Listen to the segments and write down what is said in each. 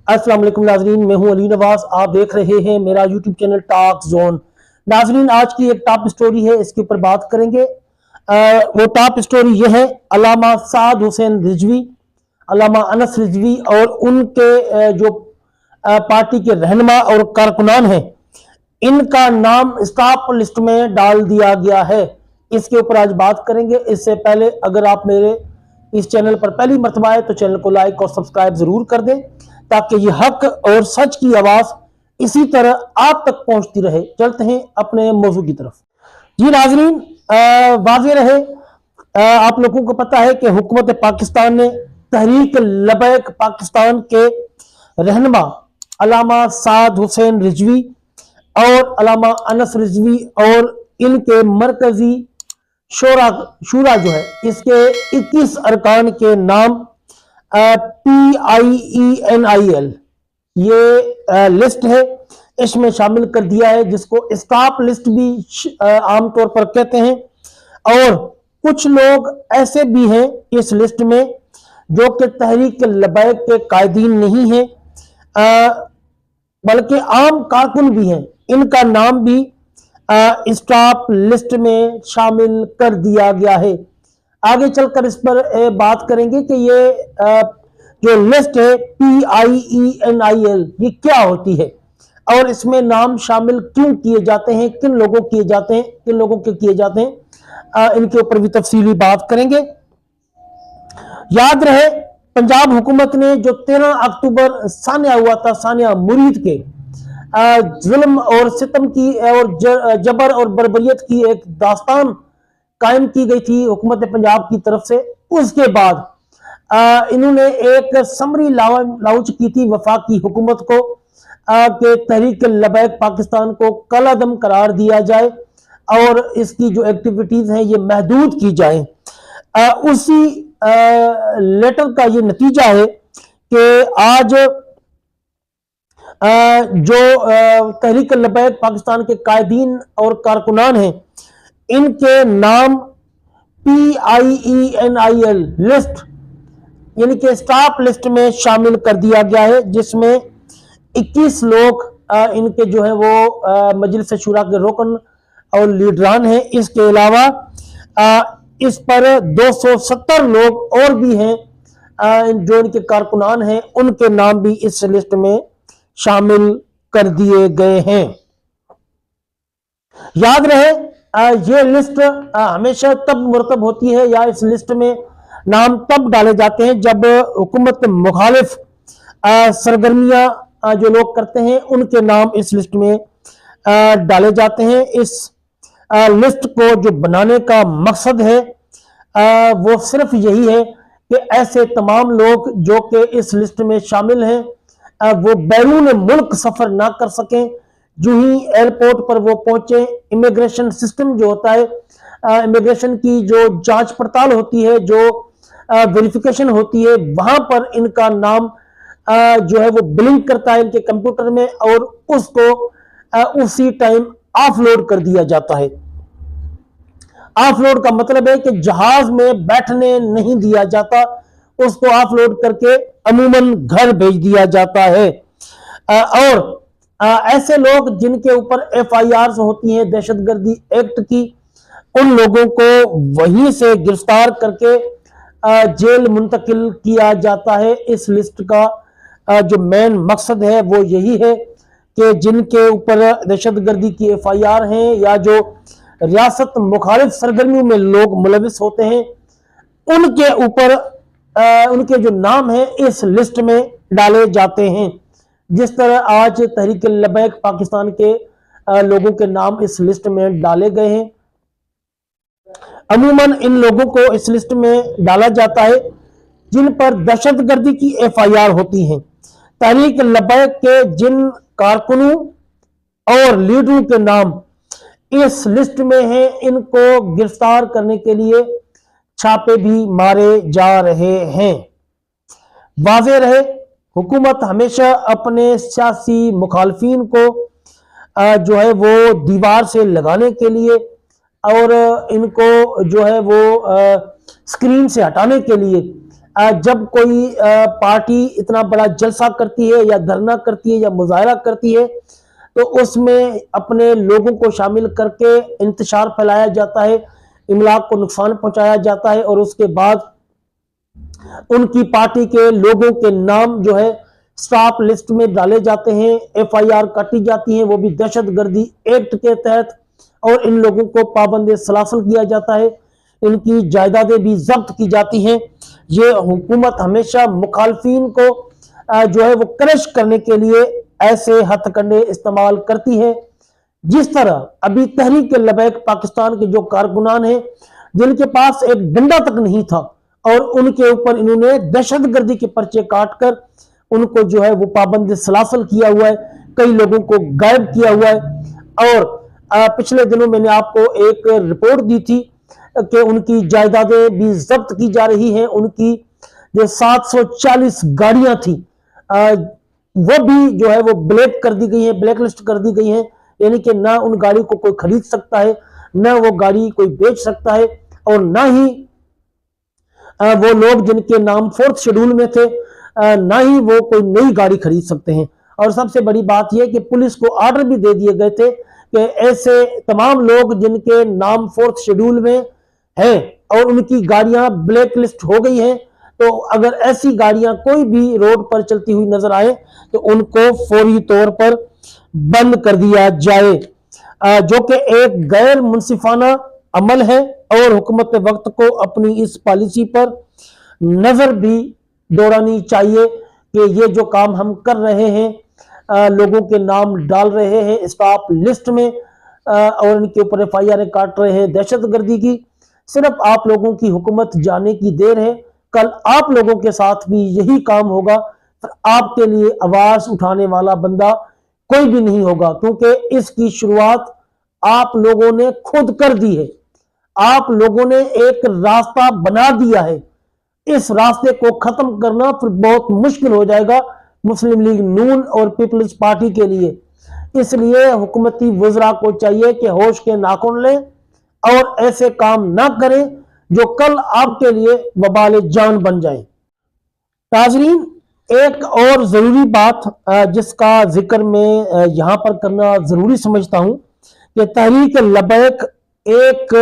अस्सलाम वालेकुम नाजरीन, मैं हूं अली नवाज। आप देख रहे हैं मेरा यूट्यूब चैनल टॉक जोन। नाजरीन, आज की एक टॉप स्टोरी है, इसके ऊपर बात करेंगे। वो टॉप स्टोरी ये है अल्लामा साद हुसैन रिजवी, अल्लामा अनस रिजवी और उनके जो पार्टी के रहनुमा और कारकुनान हैं, इनका नाम स्टॉप लिस्ट में डाल दिया गया है। इसके ऊपर आज बात करेंगे। इससे पहले अगर आप मेरे इस चैनल पर पहली मर्तबा है तो चैनल को लाइक और सब्सक्राइब जरूर कर दें, ताकि ये हक और सच की आवाज इसी तरह आप तक पहुंचती रहे। चलते हैं अपने मौजू की तरफ। जी नाजरीन, वाज़ेह रहे, आप लोगों को पता है कि हुकूमत पाकिस्तान ने तहरीक लबैक पाकिस्तान के रहनुमा अल्लामा साद हुसैन रिजवी और अल्लामा अनस रिजवी और इनके मरकजी शूरा जो है, इसके 21 अरकान के नाम PIENIL ये लिस्ट है, इसमें शामिल कर दिया है, जिसको स्टॉप लिस्ट भी आमतौर पर कहते हैं। और कुछ लोग ऐसे भी हैं इस लिस्ट में जो कि तहरीक लबैक के कायदीन नहीं हैं, बल्कि आम कारकुन भी हैं। इनका नाम भी स्टॉप लिस्ट में शामिल कर दिया गया है। आगे चलकर इस पर बात करेंगे कि ये जो लिस्ट है PIENIL ये क्या होती है और इसमें नाम शामिल क्यों किए जाते हैं, किन लोगों के किए जाते हैं, इनके ऊपर भी तफसीली बात करेंगे। याद रहे, पंजाब हुकूमत ने जो 13 अक्टूबर सानिया हुआ था, सानिया मुरीद के जुल्म और सितम की और जबर और बर्बरियत की एक दास्तान कायम की गई थी हुकूमत पंजाब की तरफ से। उसके बाद इन्होंने एक समरी लाउंच की थी वफाकी हुकूमत को कि तहरीक लबैक पाकिस्तान को कलादम करार दिया जाए और इसकी जो एक्टिविटीज हैं ये महदूद की जाए। उसी लेटर का ये नतीजा है कि आज जो तहरीक लबैक पाकिस्तान के कायदीन और कारकुनान हैं, इनके नाम PIENIL लिस्ट यानी कि स्टॉप लिस्ट में शामिल कर दिया गया है, जिसमें 21 लोग इनके जो है वो मजलिस शूरा के रुकन और लीडरान हैं। इसके अलावा इस पर 270 लोग और भी हैं जो इनके कारकुनान हैं, उनके नाम भी इस लिस्ट में शामिल कर दिए गए हैं। याद रहे, ये लिस्ट हमेशा तब मुरतब होती है या इस लिस्ट में नाम तब डाले जाते हैं जब हुकूमत मुखालिफ सरगर्मियां जो लोग करते हैं उनके नाम इस लिस्ट में डाले जाते हैं। इस लिस्ट को जो बनाने का मकसद है वो सिर्फ यही है कि ऐसे तमाम लोग जो कि इस लिस्ट में शामिल हैं वो बैरून मुल्क सफर ना कर सकें। जो ही एयरपोर्ट पर वो पहुंचे, इमिग्रेशन सिस्टम जो होता है, इमिग्रेशन की जो जांच पड़ताल होती है, जो वेरिफिकेशन होती है, वहां पर इनका नाम जो है वो ब्लिंक करता है इनके कंप्यूटर में और उसको उसी टाइम ऑफलोड कर दिया जाता है। ऑफलोड का मतलब है कि जहाज में बैठने नहीं दिया जाता, उसको ऑफलोड करके अमूमन घर भेज दिया जाता है। और ऐसे लोग जिनके ऊपर FIRs होती हैं दहशतगर्दी एक्ट की, उन लोगों को वहीं से गिरफ्तार करके जेल मुंतकिल किया जाता है। इस लिस्ट का जो मेन मकसद है वो यही है कि जिनके ऊपर दहशतगर्दी की FIR हैं या जो रियासत मुखालिफ सरगर्मियों में लोग मुलविस होते हैं, उनके ऊपर उनके जो नाम है इस लिस्ट में डाले जाते हैं। जिस तरह आज तहरीक लबैक पाकिस्तान के लोगों के नाम इस लिस्ट में डाले गए हैं। अमूमन इन लोगों को इस लिस्ट में डाला जाता है जिन पर दहशतगर्दी की FIR होती हैं। तहरीक लबैक के जिन कारकुनों और लीडरों के नाम इस लिस्ट में हैं, इनको गिरफ्तार करने के लिए छापे भी मारे जा रहे हैं। वाज़ेह रहे, हुकूमत हमेशा अपने सियासी मुखालफीन को जो है वो दीवार से लगाने के लिए और इनको जो है वो स्क्रीन से हटाने के लिए जब कोई पार्टी इतना बड़ा जलसा करती है या धरना करती है या मुजाहरा करती है तो उसमें अपने लोगों को शामिल करके इंतशार फैलाया जाता है, इमलाक को नुकसान पहुंचाया जाता है और उसके बाद उनकी पार्टी के लोगों के नाम जो है स्टॉप लिस्ट में डाले जाते हैं, एफआईआर काटी जाती है, वो भी दहशतगर्दी एक्ट के तहत, और इन लोगों को पाबंद सलासल किया जाता है, इनकी जायदादें भी जब्त की जाती हैं। ये हुकूमत हमेशा मुखालफिन को जो है वो क्रश करने के लिए ऐसे हथकंडे इस्तेमाल करती है। जिस तरह अभी तहरीक लबैक पाकिस्तान के जो कारकुनान हैं जिनके पास एक डंडा तक नहीं था और उनके ऊपर इन्होंने दहशतगर्दी के पर्चे काटकर उनको जो है वो पाबंद सलासल किया हुआ है, कई लोगों को गायब किया हुआ है। और पिछले दिनों मैंने आपको एक रिपोर्ट दी थी कि उनकी जायदादें भी जब्त की जा रही हैं, उनकी जो 740 गाड़ियां थी वो भी जो है वो ब्लैक कर दी गई है, ब्लैक लिस्ट कर दी गई है, यानी कि ना उन गाड़ी को कोई खरीद सकता है, ना वो गाड़ी कोई बेच सकता है, और ना ही वो लोग जिनके नाम 4th शेड्यूल में थे ना ही वो कोई नई गाड़ी खरीद सकते हैं। और सबसे बड़ी बात यह कि पुलिस को आर्डर भी दे दिए गए थे कि ऐसे तमाम लोग जिनके नाम 4th शेड्यूल में हैं और उनकी गाड़ियां ब्लैक लिस्ट हो गई हैं, तो अगर ऐसी गाड़ियां कोई भी रोड पर चलती हुई नजर आए तो उनको फौरी तौर पर बंद कर दिया जाए, जो कि एक गैर मुनसिफाना अमल है। और हुकूमत वक्त को अपनी इस पॉलिसी पर नजर भी दौड़ानी चाहिए कि ये जो काम हम कर रहे हैं, लोगों के नाम डाल रहे हैं स्टॉप लिस्ट में और इनके ऊपर एफआईआर काट रहे हैं दहशतगर्दी की, सिर्फ आप लोगों की हुकूमत जाने की देर है। कल आप लोगों के साथ भी यही काम होगा, फिर आपके लिए आवाज उठाने वाला बंदा कोई भी नहीं होगा, क्योंकि इसकी शुरुआत आप लोगों ने खुद कर दी है। आप लोगों ने एक रास्ता बना दिया है, इस रास्ते को खत्म करना फिर बहुत मुश्किल हो जाएगा मुस्लिम लीग नून और पीपल्स पार्टी के लिए। इसलिए हुकूमती वज़रा को चाहिए कि होश के नाखून लें और ऐसे काम ना करें जो कल आपके लिए वबाल जान बन जाए। ताजरीन, एक और जरूरी बात जिसका जिक्र मैं यहां पर करना जरूरी समझता हूं कि तहरीक लबैक एक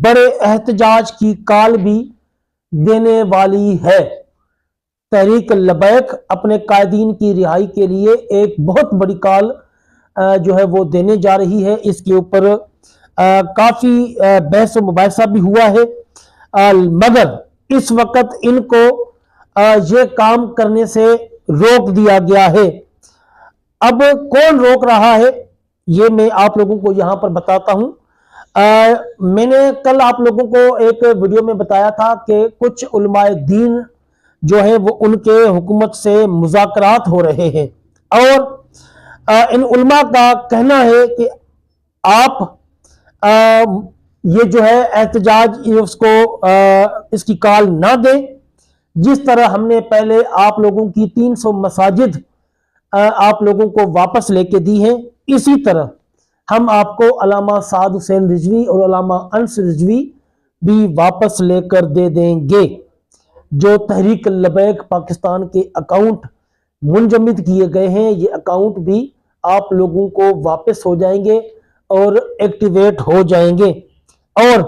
बड़े एहतजाज की काल भी देने वाली है। तहरीक लबैक अपने कायदीन की रिहाई के लिए एक बहुत बड़ी काल जो है वो देने जा रही है। इसके ऊपर काफी बहस व मुबाहिसा भी हुआ है, मगर इस वक्त इनको ये काम करने से रोक दिया गया है। अब कौन रोक रहा है ये मैं आप लोगों को यहां पर बताता हूं। मैंने कल आप लोगों को एक वीडियो में बताया था कि कुछ उलमाए दीन जो है वो उनके हुकूमत से मुज़ाकरात हो रहे हैं और इन उलमा का कहना है कि आप ये जो है एहतजाज उसको इसकी काल ना दें। जिस तरह हमने पहले आप लोगों की 300 मसाजिद आप लोगों को वापस लेके दी हैं, इसी तरह हम आपको अल्लामा साद हुसैन रिजवी और अल्लामा अनस रिजवी भी वापस लेकर दे देंगे। जो तहरीक लबैक पाकिस्तान के अकाउंट मुंजमद किए गए हैं, ये अकाउंट भी आप लोगों को वापस हो जाएंगे और एक्टिवेट हो जाएंगे। और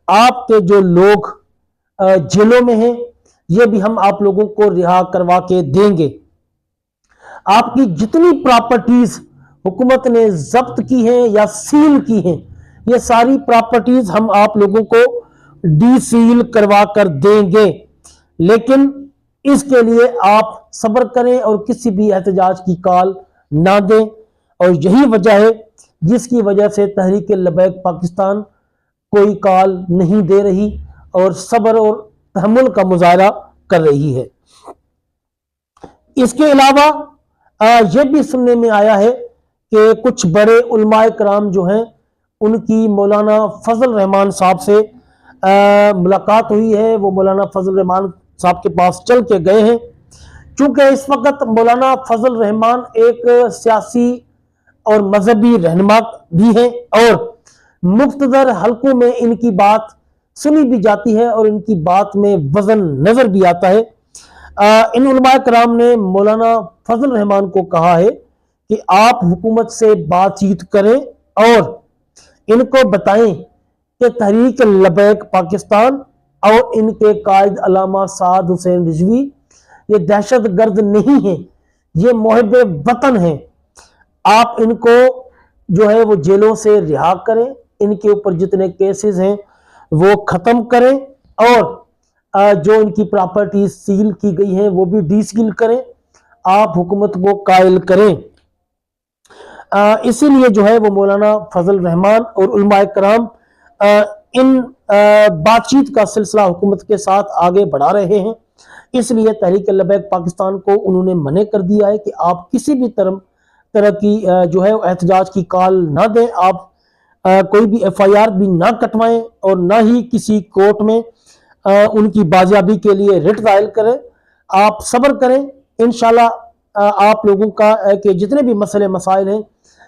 आपके जो लोग जेलों में हैं ये भी हम आप लोगों को रिहा करवा के देंगे। आपकी जितनी प्रॉपर्टीज हुकूमत ने जब्त की हैं या सील की हैं, ये सारी प्रॉपर्टीज हम आप लोगों को डी सील करवा कर देंगे, लेकिन इसके लिए आप सब्र करें और किसी भी एहतजाज की कॉल ना दें। और यही वजह है जिसकी वजह से तहरीक लबैक पाकिस्तान कोई कॉल नहीं दे रही और सब्र और तहम्मुल का मुजाहरा कर रही है। इसके अलावा यह भी सुनने में आया है कि कुछ बड़े उलमाए कराम जो हैं उनकी मौलाना फजल रहमान साहब से मुलाकात हुई है। वो मौलाना फजल रहमान साहब के पास चल के गए हैं। चूंकि इस वक्त मौलाना फजल रहमान एक सियासी और मजहबी रहनुमा भी हैं और मुख्तदर हलकों में इनकी बात सुनी भी जाती है और इनकी बात में वजन नजर भी आता है, इन उलमाए कराम ने मौलाना फजल रहमान को कहा है कि आप हुकूमत से बातचीत करें और इनको बताएं कि तहरीक लबैक पाकिस्तान और इनके कायद अल्लामा साद हुसैन रिजवी ये दहशत गर्द नहीं है, ये मुहिब वतन है। आप इनको जो है वो जेलों से रिहा करें, इनके ऊपर जितने केसेस हैं वो खत्म करें और जो इनकी प्रॉपर्टी सील की गई है वो भी डीसील करें, आप हुकूमत को कायल करें। इसीलिए जो है वो मौलाना फजल रहमान और उलमाए कराम इन बातचीत का सिलसिला हुकूमत के साथ आगे बढ़ा रहे हैं। इसलिए तहरीक लबैक पाकिस्तान को उन्होंने मना कर दिया है कि आप किसी भी तरह की जो है एहतजाज की कॉल ना दें, आप कोई भी FIR भी ना कटवाएं और ना ही किसी कोर्ट में उनकी बाजियाबी के लिए रिट दायर करें। आप सब्र करें, इंशाल्लाह आप लोगों का कि जितने भी मसले मसाइल हैं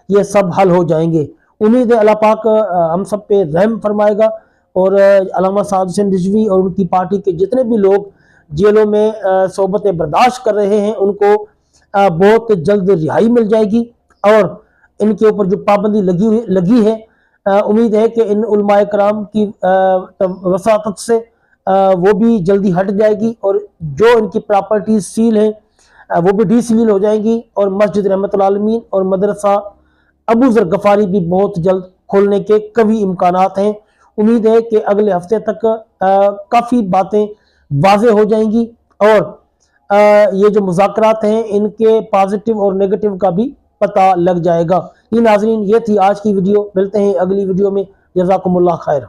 ये सब हल हो जाएंगे। उम्मीद है अल्लाह पाक हम सब पे रहम फरमाएगा और अल्लामा साद हुसैन रिजवी और उनकी पार्टी के जितने भी लोग जेलों में सोबतें बर्दाश्त कर रहे हैं उनको बहुत जल्द रिहाई मिल जाएगी और इनके ऊपर जो पाबंदी लगी है उम्मीद है कि इन उलमाए कराम की वसातत से वो भी जल्दी हट जाएगी और जो इनकी प्रॉपर्टी सील है वो भी डीसील हो जाएंगी और मस्जिद रहमतुल आलमीन और मदरसा अबू जर गफारी भी बहुत जल्द खोलने के कभी इम्कानात हैं। उम्मीद है कि अगले हफ्ते तक काफ़ी बातें वाज़े हो जाएंगी और ये जो मुज़ाकरात हैं इनके पॉजिटिव और नेगेटिव का भी पता लग जाएगा। ये नाज़रीन, ये थी आज की वीडियो, मिलते हैं अगली वीडियो में। जज़ाकुमुल्लाह खैर।